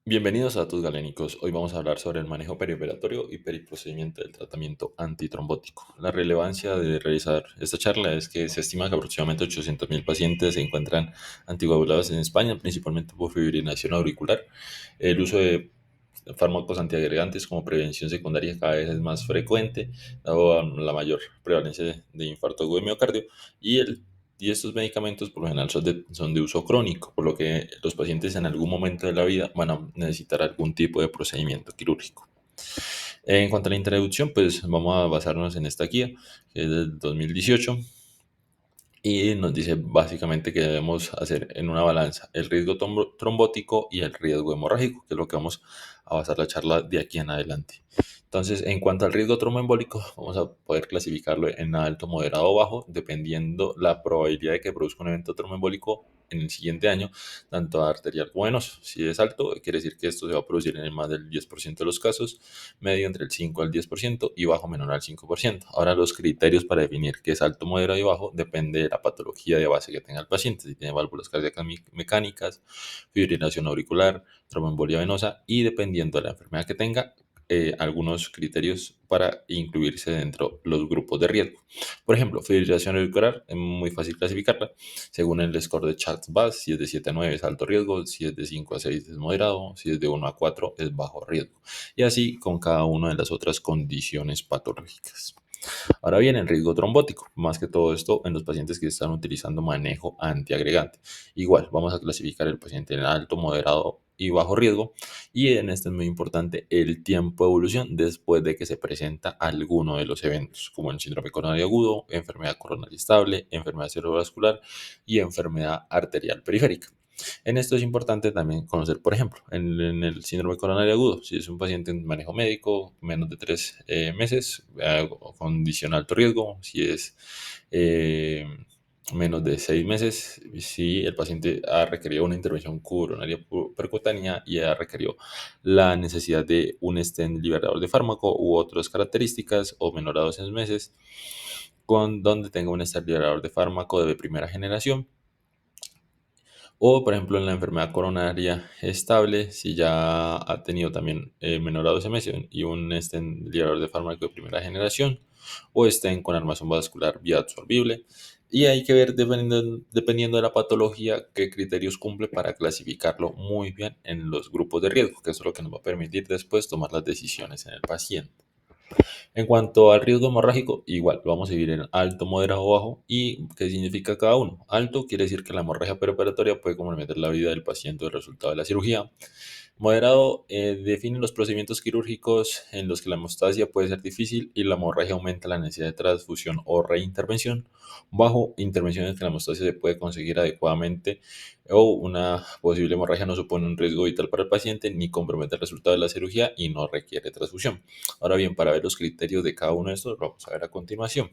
Bienvenidos a Datos Galénicos. Hoy vamos a hablar sobre el manejo perioperatorio y periprocedimiento del tratamiento antitrombótico. La relevancia de realizar esta charla es que se estima que aproximadamente 800.000 pacientes se encuentran anticoagulados en España, principalmente por fibrilación auricular. El uso de fármacos antiagregantes como prevención secundaria cada vez es más frecuente, dado la mayor prevalencia de infarto agudo de miocardio, y estos medicamentos por lo general son de uso crónico, por lo que los pacientes en algún momento de la vida van a necesitar algún tipo de procedimiento quirúrgico. En cuanto a la introducción, pues vamos a basarnos en esta guía, que es del 2018, y nos dice básicamente que debemos hacer en una balanza el riesgo trombótico y el riesgo hemorrágico, que es lo que vamos a basar la charla de aquí en adelante. Entonces, en cuanto al riesgo tromboembólico, vamos a poder clasificarlo en alto, moderado o bajo, dependiendo la probabilidad de que produzca un evento tromboembólico en el siguiente año, tanto arterial como venoso. Si es alto, quiere decir que esto se va a producir en más del 10% de los casos, medio entre el 5 al 10% y bajo menor al 5%. Ahora, los criterios para definir qué es alto, moderado y bajo depende de la patología de base que tenga el paciente, si tiene válvulas cardíacas mecánicas, fibrilación auricular, tromboembolia venosa, y dependiendo de la enfermedad que tenga, algunos criterios para incluirse dentro de los grupos de riesgo. Por ejemplo, fibrilación auricular es muy fácil clasificarla según el score de Charles-Bas. Si es de 7 a 9 es alto riesgo, si es de 5 a 6 es moderado, si es de 1 a 4 es bajo riesgo, y así con cada una de las otras condiciones patológicas. Ahora bien, el riesgo trombótico, más que todo esto en los pacientes que están utilizando manejo antiagregante. Igual, vamos a clasificar el paciente en alto, moderado y bajo riesgo, y en este es muy importante el tiempo de evolución después de que se presenta alguno de los eventos, como el síndrome coronario agudo, enfermedad coronaria estable, enfermedad cerebrovascular y enfermedad arterial periférica. En esto es importante también conocer, por ejemplo, en el síndrome coronario agudo, si es un paciente en manejo médico, menos de 3 meses, condición alto riesgo. Si es eh, menos de 6 meses, si el paciente ha requerido una intervención coronaria percutánea y ha requerido la necesidad de un stent liberador de fármaco u otras características, o menor a 12 meses, con donde tenga un stent liberador de fármaco de primera generación. O, por ejemplo, en la enfermedad coronaria estable, si ya ha tenido también menor a 12 meses y un stent liberador de fármaco de primera generación, o stent con armación vascular bioabsorbible. Y hay que ver, dependiendo de la patología, qué criterios cumple para clasificarlo muy bien en los grupos de riesgo, que eso es lo que nos va a permitir después tomar las decisiones en el paciente. En cuanto al riesgo hemorrágico, igual, lo vamos a dividir en alto, moderado o bajo. ¿Y qué significa cada uno? Alto quiere decir que la hemorragia preoperatoria puede comprometer la vida del paciente o el resultado de la cirugía. Moderado define los procedimientos quirúrgicos en los que la hemostasia puede ser difícil y la hemorragia aumenta la necesidad de transfusión o reintervención. Bajo, intervenciones que la hemostasia se puede conseguir adecuadamente, o una posible hemorragia no supone un riesgo vital para el paciente ni compromete el resultado de la cirugía y no requiere transfusión. Ahora bien, para ver los criterios de cada uno de estos, vamos a ver a continuación.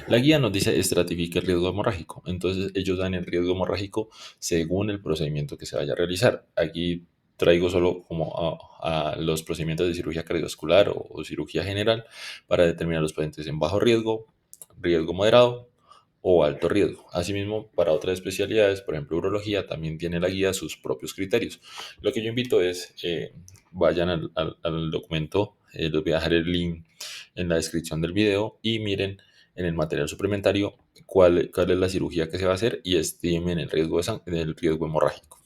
La guía nos dice estratifique el riesgo hemorrágico. Entonces, ellos dan el riesgo hemorrágico según el procedimiento que se vaya a realizar. Aquí traigo solo como a los procedimientos de cirugía cardiovascular o cirugía general para determinar los pacientes en bajo riesgo, riesgo moderado o alto riesgo. Asimismo, para otras especialidades, por ejemplo, urología, también tiene la guía sus propios criterios. Lo que yo invito es, vayan al documento, les voy a dejar el link en la descripción del video, y miren en el material suplementario cuál es la cirugía que se va a hacer y estimen el riesgo hemorrágico.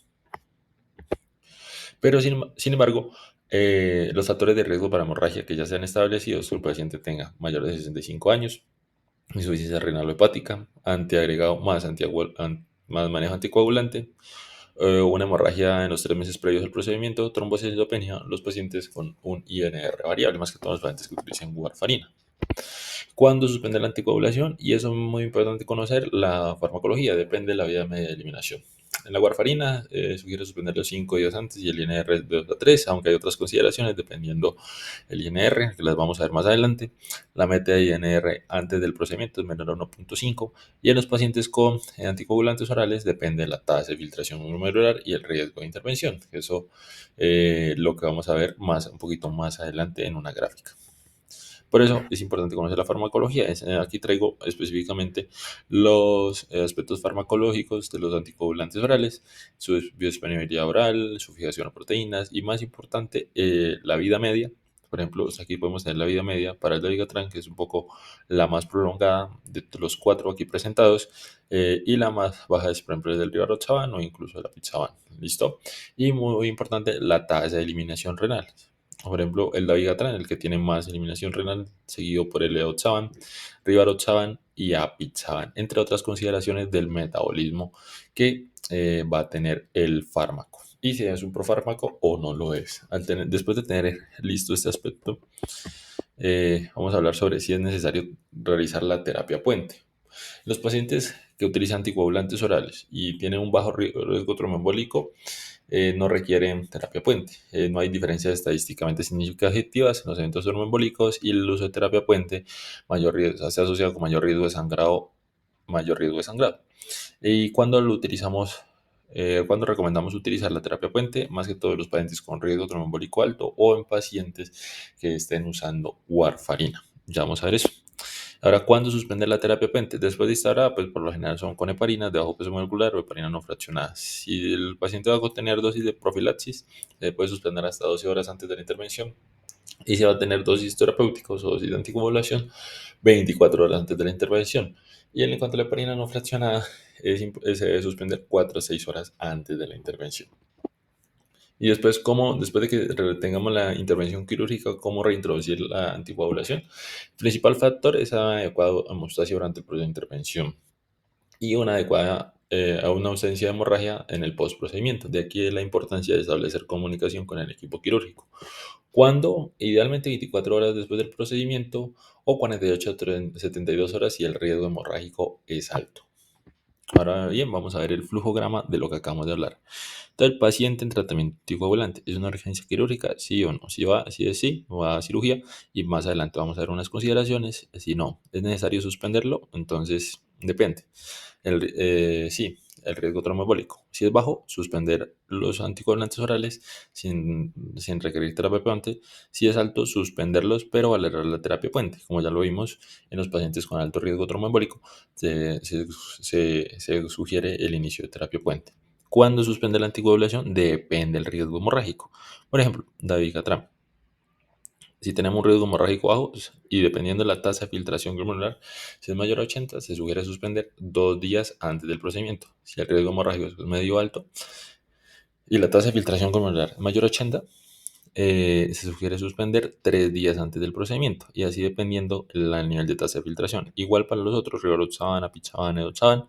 Pero sin embargo, los factores de riesgo para hemorragia que ya se han establecido: que el paciente tenga mayor de 65 años, insuficiencia renal o hepática, antiagregado más manejo anticoagulante, una hemorragia en los 3 meses previos al procedimiento, trombosis y citopenia, los pacientes con un INR variable, más que todos los pacientes que utilizan warfarina. ¿Cuándo suspender la anticoagulación? Y eso es muy importante conocer la farmacología, depende de la vía media de eliminación. En la warfarina sugiere suspenderlo 5 días antes y el INR de 2 a 3, aunque hay otras consideraciones dependiendo el INR, que las vamos a ver más adelante. La meta de INR antes del procedimiento es menor a 1.5, y en los pacientes con anticoagulantes orales depende de la tasa de filtración glomerular y el riesgo de intervención, que eso lo que vamos a ver un poquito más adelante en una gráfica. Por eso es importante conocer la farmacología. Aquí traigo específicamente los aspectos farmacológicos de los anticoagulantes orales, su biodisponibilidad oral, su fijación a proteínas y, más importante, la vida media. Por ejemplo, aquí podemos tener la vida media para el dabigatran, que es un poco la más prolongada de los cuatro aquí presentados, y la más baja es, por ejemplo, el del rivaroxaban o incluso el apixaban. ¿Listo? Y muy importante, la tasa de eliminación renal. Por ejemplo, el dabigatran, el que tiene más eliminación renal, seguido por el leoxaban, rivaroxaban y apixaban, entre otras consideraciones del metabolismo que va a tener el fármaco. Y si es un profármaco o no lo es. Después de tener listo este aspecto, vamos a hablar sobre si es necesario realizar la terapia puente. Los pacientes que utilizan anticoagulantes orales y tienen un bajo riesgo tromboembólico no requieren terapia puente. No hay diferencias estadísticamente significativas en los eventos tromboembólicos y el uso de terapia puente mayor riesgo, se ha asociado con mayor riesgo de sangrado. ¿Y cuando lo utilizamos? Cuando recomendamos utilizar la terapia puente, más que todo en los pacientes con riesgo tromboembólico alto o en pacientes que estén usando warfarina. Ya vamos a ver eso. Ahora, ¿cuándo suspender la terapia puente? Después de esta pues por lo general son con heparinas de bajo peso molecular o heparina no fraccionada. Si el paciente va a tener dosis de profilaxis, se puede suspender hasta 12 horas antes de la intervención. Y si va a tener dosis terapéuticas o dosis de anticoagulación, 24 horas antes de la intervención. Y en cuanto a la heparina no fraccionada, se debe suspender 4 a 6 horas antes de la intervención. Y después, después de que tengamos la intervención quirúrgica, ¿cómo reintroducir la anticoagulación? El principal factor es adecuada hemostasia durante el proceso de intervención y una adecuada a una ausencia de hemorragia en el postprocedimiento. De aquí la importancia de establecer comunicación con el equipo quirúrgico. ¿Cuándo? Idealmente 24 horas después del procedimiento o 48 a 72 horas si el riesgo hemorrágico es alto. Ahora bien, vamos a ver el flujograma de lo que acabamos de hablar. Entonces, el paciente en tratamiento anticoagulante, ¿es una urgencia quirúrgica? Sí o no. Si es sí, va a cirugía y más adelante vamos a ver unas consideraciones. Si no, ¿es necesario suspenderlo? Entonces, depende. Sí, el riesgo tromboembólico. Si es bajo, suspender los anticoagulantes orales sin requerir terapia puente. Si es alto, suspenderlos, pero valorar la terapia puente. Como ya lo vimos en los pacientes con alto riesgo tromboembólico, se sugiere el inicio de terapia puente. ¿Cuándo suspende la anticoagulación? Depende del riesgo hemorrágico. Por ejemplo, dabigatran. Si tenemos un riesgo hemorrágico bajo y dependiendo de la tasa de filtración glomerular, si es mayor a 80, se sugiere suspender 2 días antes del procedimiento. Si el riesgo hemorrágico es medio alto y la tasa de filtración glomerular es mayor a 80, se sugiere suspender 3 días antes del procedimiento y así dependiendo el nivel de tasa de filtración. Igual para los otros, rivaroxaban, apixaban, edoxaban,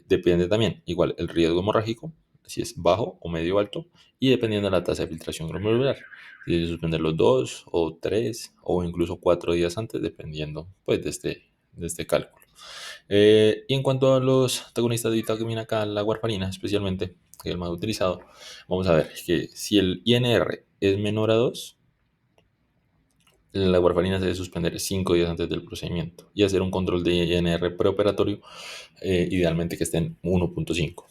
depende también, igual el riesgo hemorrágico, si es bajo o medio alto y dependiendo de la tasa de filtración glomerular. Si debe suspender los 2 o 3 o incluso 4 días antes, dependiendo pues de este cálculo. Y en cuanto a los antagonistas de vitamina K, la warfarina especialmente, que es el más utilizado, vamos a ver que si el INR es menor a 2, la warfarina se debe suspender 5 días antes del procedimiento y hacer un control de INR preoperatorio, idealmente que esté en 1.5.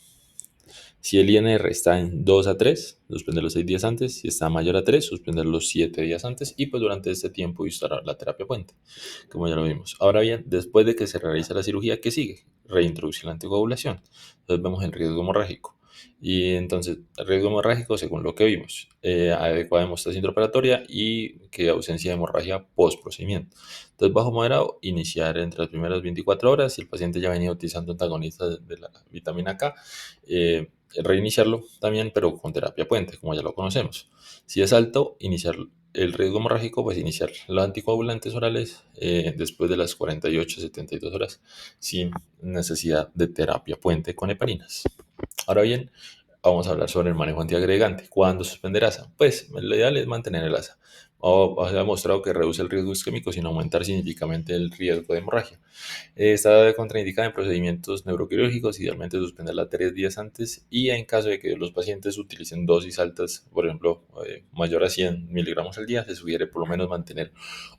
Si el INR está en 2 a 3, suspenderlo 6 días antes. Si está mayor a 3, suspenderlo 7 días antes. Y pues durante este tiempo instalar la terapia puente, como ya lo vimos. Ahora bien, después de que se realiza la cirugía, ¿qué sigue? Reintroducir la anticoagulación. Entonces vemos el riesgo hemorrágico. Y entonces, el riesgo hemorrágico, según lo que vimos, adecuada hemostasia intraoperatoria y que ausencia de hemorragia post procedimiento. Entonces, bajo moderado, iniciar entre las primeras 24 horas. Si el paciente ya venía utilizando antagonistas de la vitamina K, reiniciarlo también, pero con terapia puente, como ya lo conocemos. Si es alto, iniciar el riesgo hemorrágico, pues iniciar los anticoagulantes orales después de las 48 a 72 horas sin necesidad de terapia puente con heparinas. Ahora bien, vamos a hablar sobre el manejo antiagregante. ¿Cuándo suspender ASA? Pues lo ideal es mantener el ASA. Se ha demostrado que reduce el riesgo isquémico sin aumentar significativamente el riesgo de hemorragia. Está contraindicada en procedimientos neuroquirúrgicos, idealmente suspenderla 3 días antes y en caso de que los pacientes utilicen dosis altas, por ejemplo, mayor a 100 miligramos al día, se sugiere por lo menos mantener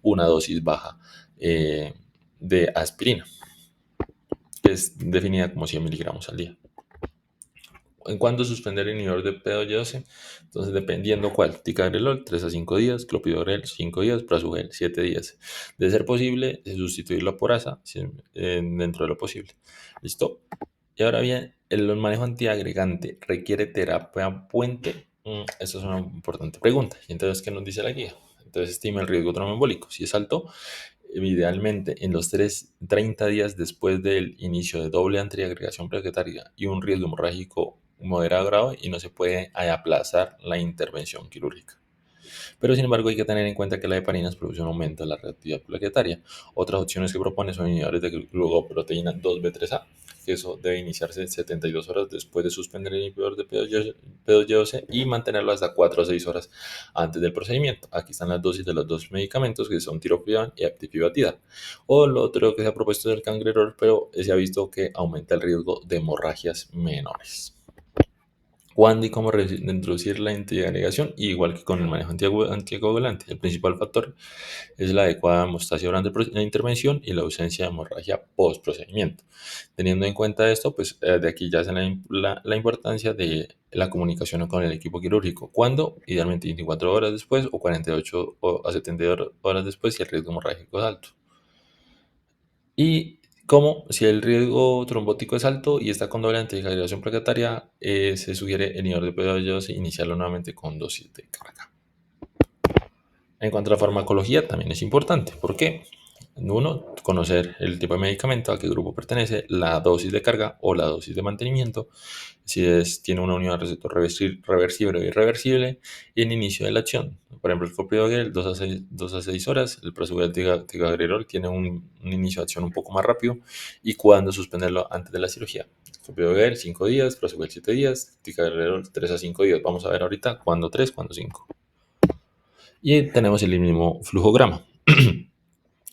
una dosis baja de aspirina, que es definida como 100 miligramos al día. ¿En cuándo suspender el inhibidor de P2Y12? Entonces, dependiendo cuál, ticagrelor 3 a 5 días, clopidogrel 5 días, prasugrel 7 días. De ser posible, sustituirlo por ASA dentro de lo posible. ¿Listo? Y ahora bien, el manejo antiagregante requiere terapia puente. Esa es una importante pregunta. Y entonces, ¿qué nos dice la guía? Entonces, estima el riesgo tromboembólico. Si es alto, idealmente en los 30 días después del inicio de doble antiagregación plaquetaria y un riesgo hemorrágico moderado grave y no se puede aplazar la intervención quirúrgica. Pero sin embargo hay que tener en cuenta que la heparina produce un aumento de la reactividad plaquetaria. Otras opciones que propone son inhibidores de glucoproteína 2B3A, que eso debe iniciarse 72 horas después de suspender el inhibidor de P2Y12 y mantenerlo hasta 4 a 6 horas antes del procedimiento. Aquí están las dosis de los dos medicamentos que son tirofiban y aptifibatida. O lo otro que se ha propuesto es el cangrerol, pero se ha visto que aumenta el riesgo de hemorragias menores. ¿Cuándo y cómo introducir la antiagregación? Igual que con el manejo anticoagulante. El principal factor es la adecuada hemostasia durante la intervención y la ausencia de hemorragia post procedimiento. Teniendo en cuenta esto, pues de aquí ya se la importancia de la comunicación con el equipo quirúrgico. ¿Cuándo? Idealmente 24 horas después o 48 a 72 horas después si el riesgo hemorrágico es alto. Y como si el riesgo trombótico es alto y está con doble anticoagulación plaquetaria, se sugiere el inhibidor de P2Y12 iniciarlo nuevamente con dosis de carga. En cuanto a la farmacología, también es importante. ¿Por qué? Uno, conocer el tipo de medicamento, a qué grupo pertenece, la dosis de carga o la dosis de mantenimiento, si tiene una unidad de receptor reversible o irreversible, y el inicio de la acción. Por ejemplo, el clopidogrel 2 a 6 horas, el prasugrel ticagrelor tiene un inicio de acción un poco más rápido, y cuándo suspenderlo antes de la cirugía. Clopidogrel 5 días, prasugrel 7 días, ticagrelor 3 a 5 días. Vamos a ver ahorita cuándo 3, cuándo 5. Y tenemos el mismo flujograma.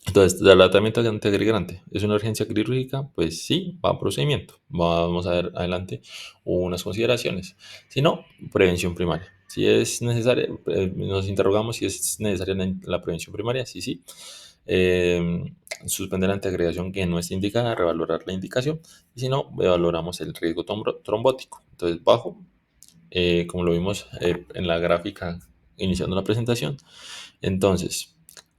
Entonces, el tratamiento antiagregante es una urgencia quirúrgica, pues sí, va a procedimiento. Vamos a ver adelante unas consideraciones. Si no, prevención primaria. Si es necesaria, nos interrogamos si es necesaria la prevención primaria, sí, sí. Suspender la antiagregación que no esté indicada, revalorar la indicación. Y si no, valoramos el riesgo trombótico. Entonces, bajo, como lo vimos en la gráfica iniciando la presentación. Entonces,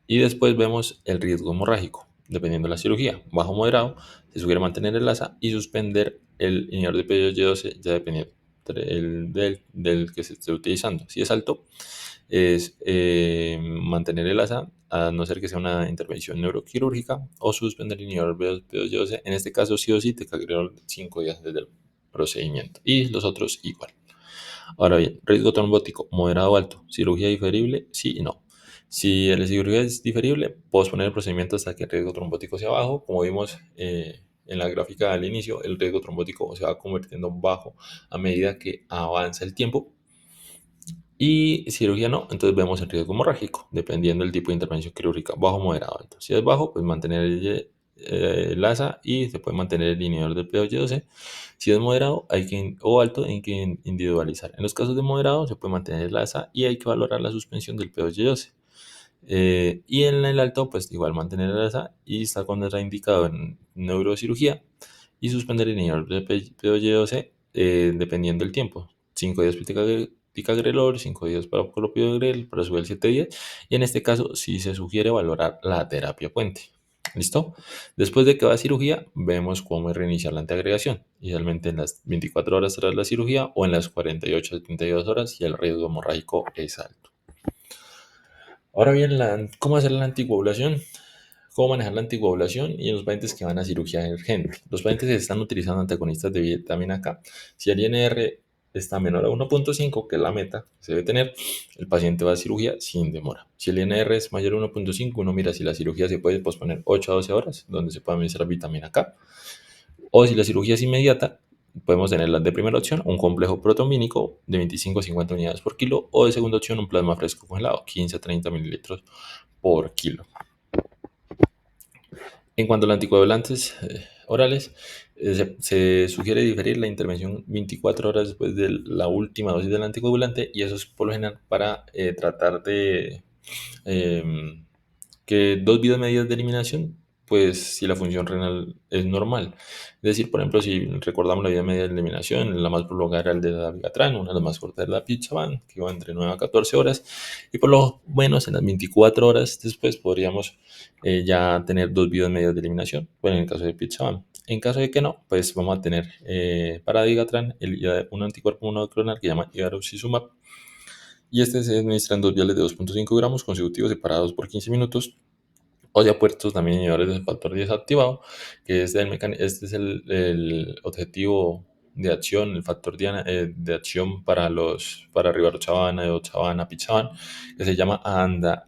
y después vemos el riesgo hemorrágico. Dependiendo de la cirugía, bajo o moderado, se sugiere mantener el ASA y suspender el inhibidor de PDO-Y12 ya dependiendo del que se esté utilizando. Si es alto, es mantener el ASA a no ser que sea una intervención neuroquirúrgica o suspender el inhibidor de PDO-Y12. En este caso, sí o sí, te cagrerol 5 días desde el procedimiento y los otros igual. Ahora bien, riesgo trombótico moderado o alto, cirugía diferible, sí y no. Si la cirugía es diferible, posponer el procedimiento hasta que el riesgo trombótico sea bajo. Como vimos en la gráfica al inicio, el riesgo trombótico se va convirtiendo bajo a medida que avanza el tiempo. Y cirugía no, entonces vemos el riesgo hemorrágico, dependiendo del tipo de intervención quirúrgica, bajo, moderado, alto. Si es bajo, pues mantener el ASA y se puede mantener el inhibidor del P2Y12. Si es moderado o alto, hay que individualizar. En los casos de moderado, se puede mantener el ASA y hay que valorar la suspensión del P2Y12. Y en el alto, pues igual mantener el ASA y está contraindicado en neurocirugía y suspender el inhibidor del P2Y12 dependiendo del tiempo. 5 días ticagrelor, 5 días para clopidogrel, para subir 7 días. Y en este caso, sí se sugiere valorar la terapia puente. ¿Listo? Después de que va a cirugía, vemos cómo reiniciar la antiagregación, idealmente en las 24 horas tras la cirugía o en las 48 a 72 horas si el riesgo hemorrágico es alto. Ahora bien, ¿cómo hacer la anticoagulación? ¿Cómo manejar la anticoagulación y en los pacientes que van a cirugía urgente? Los pacientes que están utilizando antagonistas de vitamina K, si el INR está menor a 1.5, que es la meta que se debe tener, el paciente va a cirugía sin demora. Si el INR es mayor a 1.5, uno mira si la cirugía se puede posponer 8 a 12 horas, donde se puede administrar vitamina K. O si la cirugía es inmediata, podemos tener la de primera opción, un complejo protomínico de 25 a 50 unidades por kilo, o de segunda opción, un plasma fresco congelado, 15 a 30 mililitros por kilo. En cuanto a los anticoagulantes orales, se sugiere diferir la intervención 24 horas después de la última dosis del anticoagulante y eso es por lo general para tratar de que 2 vidas medidas de eliminación pues si la función renal es normal. Es decir, por ejemplo, si recordamos la vida media de eliminación, la más prolongada era el de dabigatran, una de las más cortas de la Pichavan, que iba entre 9 a 14 horas, y por lo menos en las 24 horas después podríamos ya tener 2 vidas medias de eliminación, bueno, en el caso de Pichavan. En caso de que no, pues vamos a tener para dabigatran un anticuerpo monoclonal que se llama igarosizumab, y este se administra en 2 viales de 2,5 gramos consecutivos separados por 15 minutos, o ya puestos también inhibidores del factor 10 activado, que es este es el objetivo de acción, el factor de acción para rivaroxabana, edoxabana, pichaban, que se llama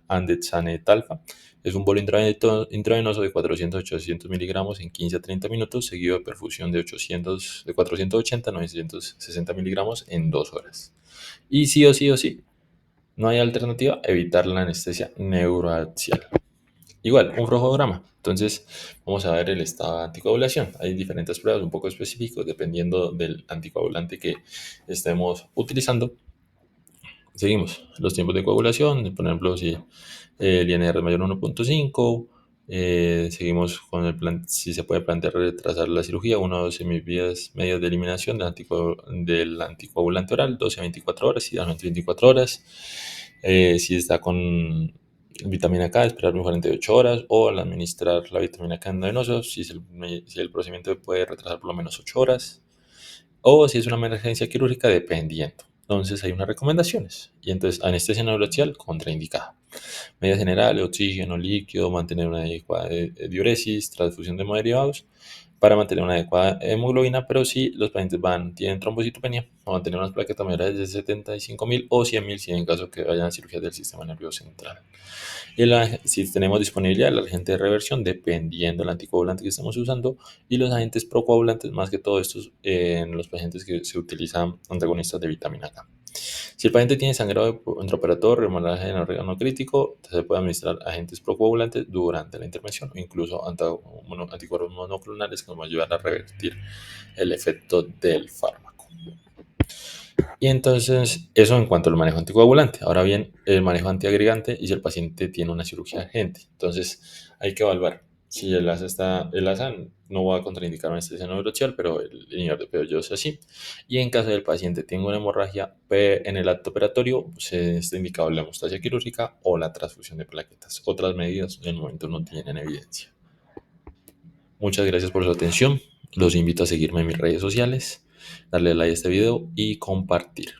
andexanet-alfa. Es un bolo intravenoso de 400 a 800 miligramos en 15 a 30 minutos, seguido de perfusión de 480 a 960 miligramos en 2 horas. Y sí o sí o sí, no hay alternativa, evitar la anestesia neuroaxial. Igual, un flojograma. Entonces, vamos a ver el estado de anticoagulación. Hay diferentes pruebas un poco específicos dependiendo del anticoagulante que estemos utilizando. Seguimos los tiempos de coagulación, por ejemplo, si el INR es mayor a 1,5, seguimos con el plan, si se puede plantear retrasar la cirugía, 1 o 12 medidas de eliminación del anticoagulante oral, 12 a 24 horas, idealmente 24 horas. Si está con vitamina K, esperar un 48 horas, o al administrar la vitamina K endovenoso, si el procedimiento puede retrasar por lo menos 8 horas, o si es una emergencia quirúrgica, dependiendo. Entonces hay unas recomendaciones. Y entonces anestesia neuroaxial contraindicada. Medidas generales, oxígeno, líquido, mantener una adecuada diuresis, transfusión de hemoderivados para mantener una adecuada hemoglobina, pero si los pacientes tienen trombocitopenia, o mantener unas plaquetas mayores de 75.000 o 100.000 si en caso que vayan a cirugía del sistema nervioso central. Si tenemos disponibilidad, el agente de reversión, dependiendo del anticoagulante que estemos usando, y los agentes procoagulantes, más que todo estos en los pacientes que se utilizan antagonistas de vitamina K. Si el paciente tiene sangrado intraoperatorio, hemorragia en órgano crítico, se puede administrar agentes procoagulantes durante la intervención, o incluso anticuerpos monoclonales que nos van a ayudar a revertir el efecto del fármaco. Y entonces, eso en cuanto al manejo anticoagulante. Ahora bien, el manejo antiagregante y si el paciente tiene una cirugía urgente. Entonces, hay que evaluar. Si el ASA no va a contraindicar una anestesia neuroaxial, pero el inhibidor de PO2 sí. Y en caso del paciente tenga una hemorragia en el acto operatorio, se está indicado la hemostasia quirúrgica o la transfusión de plaquetas. Otras medidas en el momento no tienen evidencia. Muchas gracias por su atención. Los invito a seguirme en mis redes sociales, darle like a este video y compartir.